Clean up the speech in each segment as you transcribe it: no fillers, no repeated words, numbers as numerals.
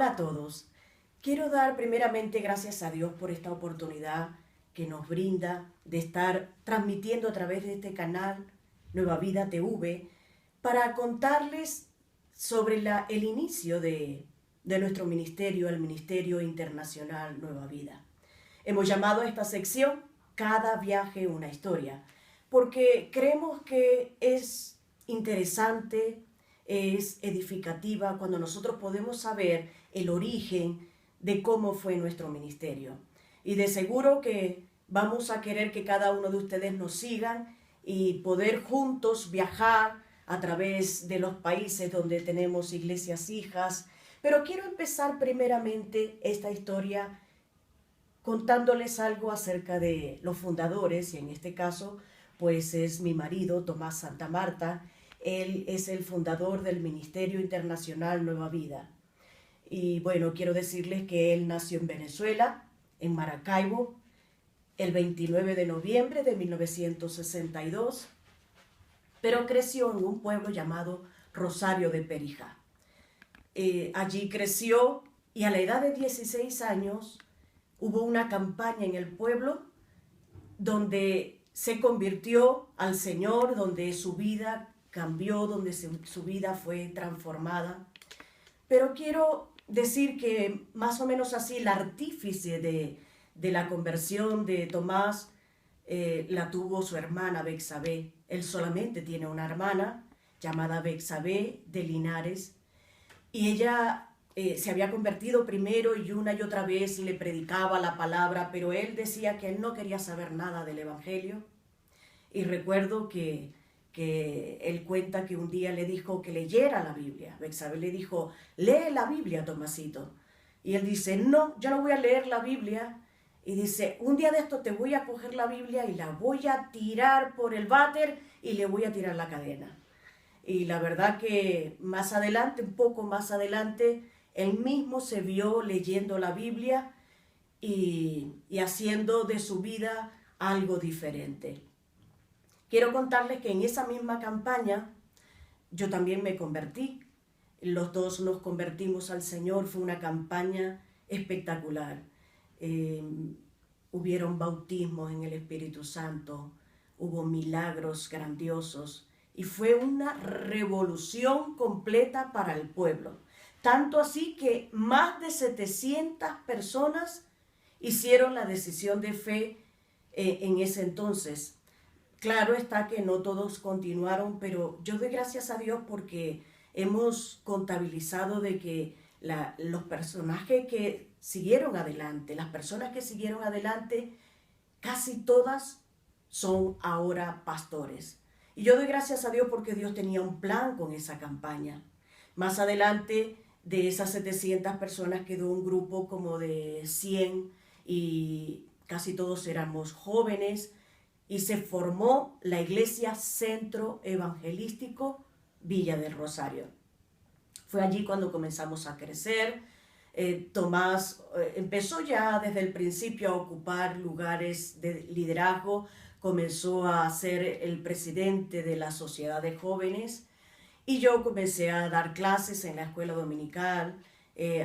Hola a todos. Quiero dar primeramente gracias a Dios por esta oportunidad que nos brinda de estar transmitiendo a través de este canal Nueva Vida TV para contarles sobre el inicio de nuestro ministerio, el Ministerio Internacional Nueva Vida. Hemos llamado a esta sección Cada viaje una historia, porque creemos que es interesante, es edificativa cuando nosotros podemos saber el origen de cómo fue nuestro ministerio. Y de seguro que vamos a querer que cada uno de ustedes nos sigan y poder juntos viajar a través de los países donde tenemos iglesias hijas. Pero quiero empezar primeramente esta historia contándoles algo acerca de los fundadores, y en este caso pues es mi marido Tomás Santa Marta. Él es el fundador del Ministerio Internacional Nueva Vida. Y bueno, quiero decirles que él nació en Venezuela, en Maracaibo, el 29 de noviembre de 1962, pero creció en un pueblo llamado Rosario de Perijá. Allí creció y a la edad de 16 años hubo una campaña en el pueblo donde se convirtió al Señor, donde su vida cambió, donde su vida fue transformada. Pero quiero decir que más o menos así el artífice de la conversión de Tomás la tuvo su hermana Bexabé. Él solamente tiene una hermana llamada Bexabé de Linares, y ella se había convertido primero y una y otra vez le predicaba la palabra, pero él decía que él no quería saber nada del evangelio. Y recuerdo que él cuenta que un día le dijo que leyera la Biblia. Bexabé le dijo: lee la Biblia, Tomasito. Y él dice: no, yo no voy a leer la Biblia. Y dice: un día de esto te voy a coger la Biblia y la voy a tirar por el váter y le voy a tirar la cadena. Y la verdad que más adelante, un poco más adelante, él mismo se vio leyendo la Biblia y haciendo de su vida algo diferente. Quiero contarles que en esa misma campaña yo también me convertí. Los dos nos convertimos al Señor. Fue una campaña espectacular. Hubieron bautismos en el Espíritu Santo, hubo milagros grandiosos y fue una revolución completa para el pueblo. Tanto así que más de 700 personas hicieron la decisión de fe en ese entonces. Claro está que no todos continuaron, pero yo doy gracias a Dios porque hemos contabilizado de que los personajes que siguieron adelante, las personas que siguieron adelante, casi todas son ahora pastores. Y yo doy gracias a Dios porque Dios tenía un plan con esa campaña. Más adelante, de esas 700 personas quedó un grupo como de 100 y casi todos éramos jóvenes, y se formó la Iglesia Centro Evangelístico Villa del Rosario. Fue allí cuando comenzamos a crecer. Tomás empezó ya desde el principio a ocupar lugares de liderazgo, comenzó a ser el presidente de la sociedad de jóvenes, y yo comencé a dar clases en la escuela dominical,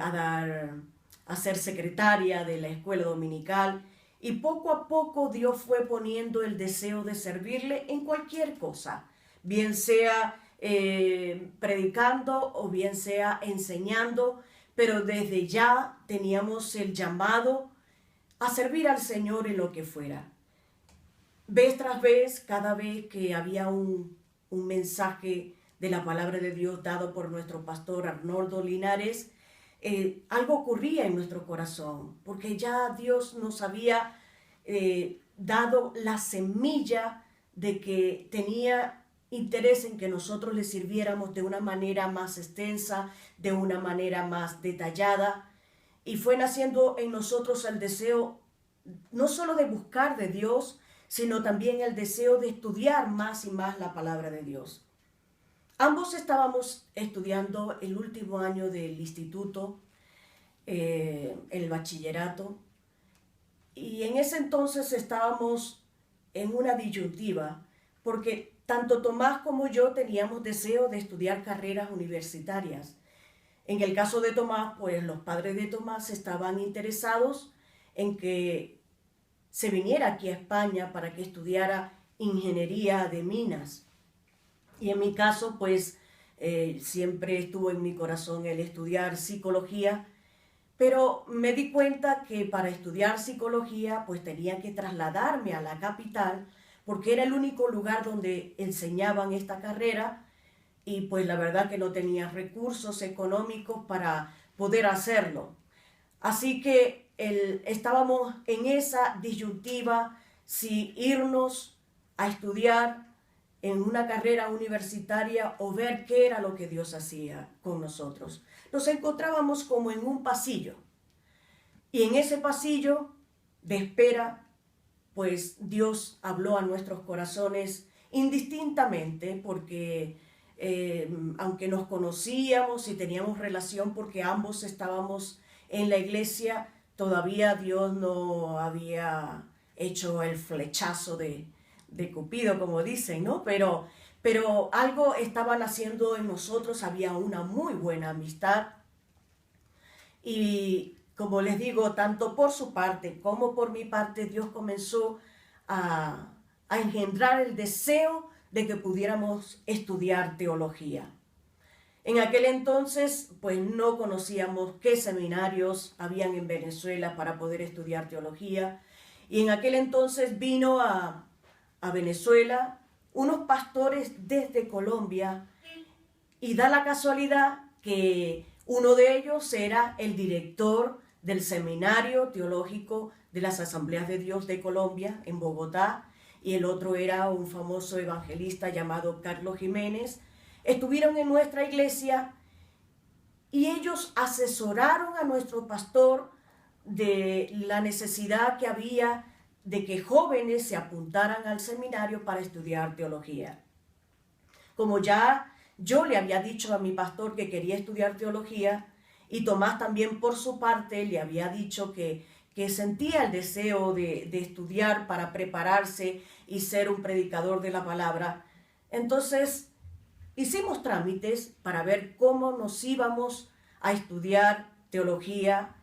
a ser secretaria de la escuela dominical, y poco a poco Dios fue poniendo el deseo de servirle en cualquier cosa, bien sea predicando o bien sea enseñando, pero desde ya teníamos el llamado a servir al Señor en lo que fuera. Vez tras vez, cada vez que había un mensaje de la palabra de Dios dado por nuestro pastor Arnoldo Linares, algo ocurría en nuestro corazón, porque ya Dios nos había dado la semilla de que tenía interés en que nosotros le sirviéramos de una manera más extensa, de una manera más detallada, y fue naciendo en nosotros el deseo no solo de buscar de Dios, sino también el deseo de estudiar más y más la palabra de Dios. Ambos estábamos estudiando el último año del instituto, el bachillerato, y en ese entonces estábamos en una disyuntiva, porque tanto Tomás como yo teníamos deseo de estudiar carreras universitarias. En el caso de Tomás, pues los padres de Tomás estaban interesados en que se viniera aquí a España para que estudiara ingeniería de minas. Y en mi caso, pues siempre estuvo en mi corazón el estudiar psicología, pero me di cuenta que para estudiar psicología, pues tenía que trasladarme a la capital, porque era el único lugar donde enseñaban esta carrera y pues la verdad que no tenía recursos económicos para poder hacerlo. Así que estábamos en esa disyuntiva si irnos a estudiar en una carrera universitaria o ver qué era lo que Dios hacía con nosotros. Nos encontrábamos como en un pasillo y en ese pasillo de espera, pues Dios habló a nuestros corazones indistintamente porque aunque nos conocíamos y teníamos relación porque ambos estábamos en la iglesia, todavía Dios no había hecho el flechazo de Cupido, como dicen, ¿no? Pero algo estaban haciendo en nosotros, había una muy buena amistad y como les digo, tanto por su parte como por mi parte, Dios comenzó a engendrar el deseo de que pudiéramos estudiar teología. En aquel entonces, pues no conocíamos qué seminarios habían en Venezuela para poder estudiar teología. Y en aquel entonces vino a Venezuela unos pastores desde Colombia y da la casualidad que uno de ellos era el director del Seminario Teológico de las Asambleas de Dios de Colombia en Bogotá y el otro era un famoso evangelista llamado Carlos Jiménez. Estuvieron en nuestra iglesia y ellos asesoraron a nuestro pastor de la necesidad que había de que jóvenes se apuntaran al seminario para estudiar teología. Como ya yo le había dicho a mi pastor que quería estudiar teología y Tomás también por su parte le había dicho que sentía el deseo de estudiar para prepararse y ser un predicador de la palabra, entonces hicimos trámites para ver cómo nos íbamos a estudiar teología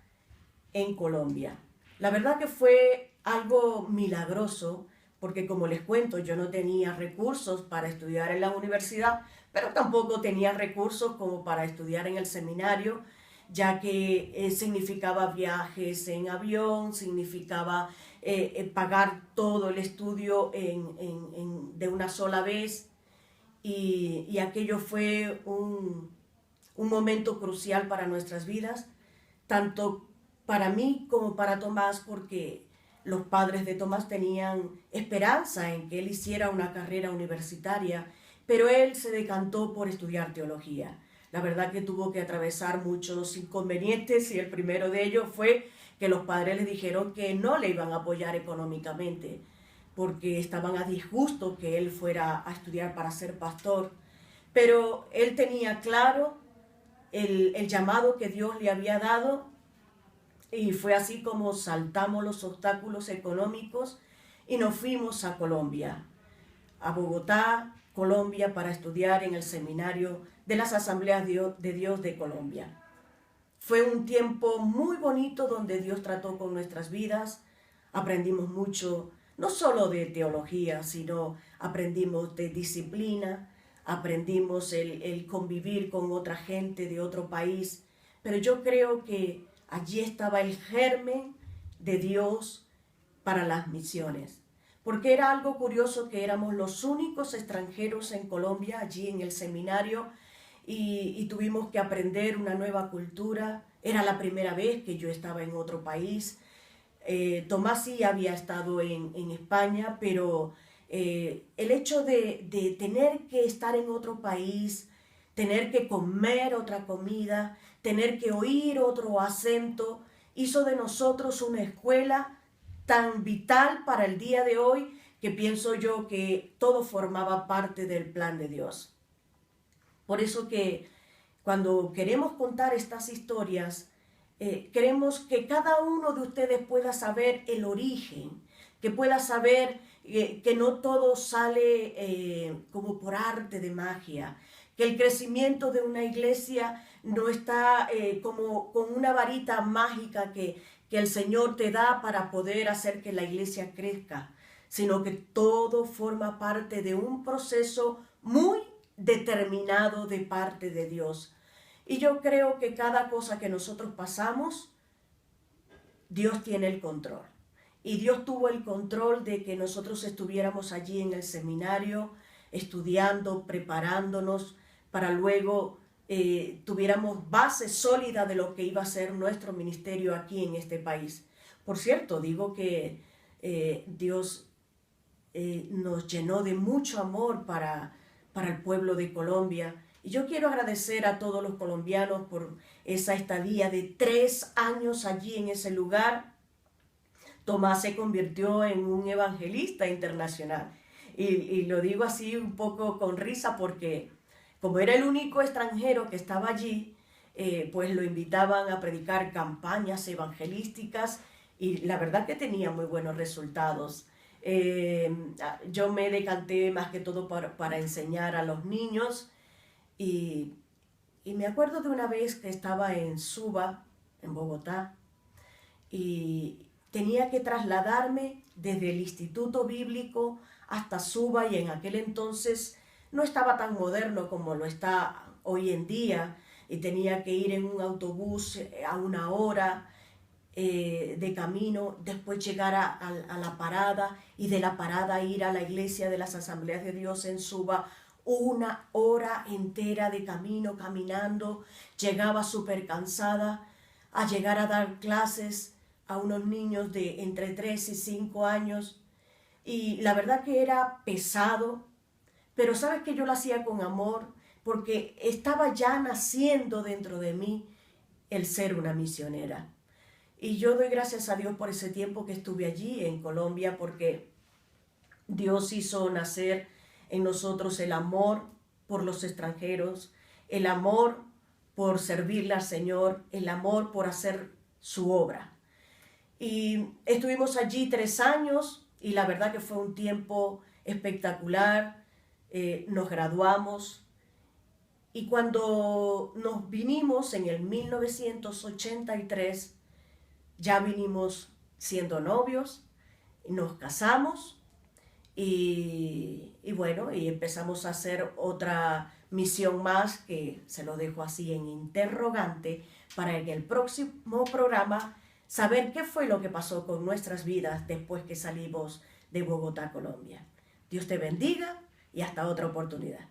en Colombia. La verdad que fue algo milagroso porque como les cuento, yo no tenía recursos para estudiar en la universidad, pero tampoco tenía recursos como para estudiar en el seminario, ya que significaba viajes en avión, significaba pagar todo el estudio de una sola vez y aquello fue un momento crucial para nuestras vidas, tanto para mí como para Tomás, porque los padres de Tomás tenían esperanza en que él hiciera una carrera universitaria, pero él se decantó por estudiar teología. La verdad que tuvo que atravesar muchos inconvenientes y el primero de ellos fue que los padres le dijeron que no le iban a apoyar económicamente porque estaban a disgusto que él fuera a estudiar para ser pastor. Pero él tenía claro el llamado que Dios le había dado y fue así como saltamos los obstáculos económicos y nos fuimos a Colombia, a Bogotá, Colombia, para estudiar en el seminario de las Asambleas de Dios de Colombia. Fue un tiempo muy bonito donde Dios trató con nuestras vidas, aprendimos mucho, no solo de teología, sino aprendimos de disciplina, aprendimos el convivir con otra gente de otro país, pero yo creo que allí estaba el germen de Dios para las misiones, porque era algo curioso que éramos los únicos extranjeros en Colombia, allí en el seminario, y tuvimos que aprender una nueva cultura. Era la primera vez que yo estaba en otro país. Tomás sí había estado en España, pero el hecho de tener que estar en otro país, tener que comer otra comida, tener que oír otro acento, hizo de nosotros una escuela tan vital para el día de hoy que pienso yo que todo formaba parte del plan de Dios. Por eso que cuando queremos contar estas historias, queremos que cada uno de ustedes pueda saber el origen, que pueda saber que no todo sale como por arte de magia, que el crecimiento de una iglesia no está como con una varita mágica que el Señor te da para poder hacer que la iglesia crezca, sino que todo forma parte de un proceso muy determinado de parte de Dios. Y yo creo que cada cosa que nosotros pasamos, Dios tiene el control. Y Dios tuvo el control de que nosotros estuviéramos allí en el seminario, estudiando, preparándonos, para luego tuviéramos base sólida de lo que iba a ser nuestro ministerio aquí en este país. Por cierto, digo que Dios nos llenó de mucho amor para el pueblo de Colombia. Y yo quiero agradecer a todos los colombianos por esa estadía de 3 años allí en ese lugar. Tomás se convirtió en un evangelista internacional. Y lo digo así un poco con risa porque como era el único extranjero que estaba allí, pues lo invitaban a predicar campañas evangelísticas y la verdad que tenía muy buenos resultados. Yo me decanté más que todo para enseñar a los niños y me acuerdo de una vez que estaba en Suba, en Bogotá, y tenía que trasladarme desde el Instituto Bíblico hasta Suba y en aquel entonces no estaba tan moderno como lo está hoy en día y tenía que ir en un autobús a 1 hora de camino, después llegar a la parada y de la parada ir a la iglesia de las Asambleas de Dios en Suba, 1 hora entera de camino caminando, llegaba súper cansada a llegar a dar clases a unos niños de entre 3 y 5 años y la verdad que era pesado, pero sabes que yo lo hacía con amor porque estaba ya naciendo dentro de mí el ser una misionera. Y yo doy gracias a Dios por ese tiempo que estuve allí en Colombia porque Dios hizo nacer en nosotros el amor por los extranjeros, el amor por servirle al Señor, el amor por hacer su obra. Y estuvimos allí 3 años y la verdad que fue un tiempo espectacular. Nos graduamos y cuando nos vinimos en el 1983 ya vinimos siendo novios, nos casamos y bueno, y empezamos a hacer otra misión más que se lo dejo así en interrogante para en el próximo programa saber qué fue lo que pasó con nuestras vidas después que salimos de Bogotá, Colombia. Dios te bendiga y hasta otra oportunidad.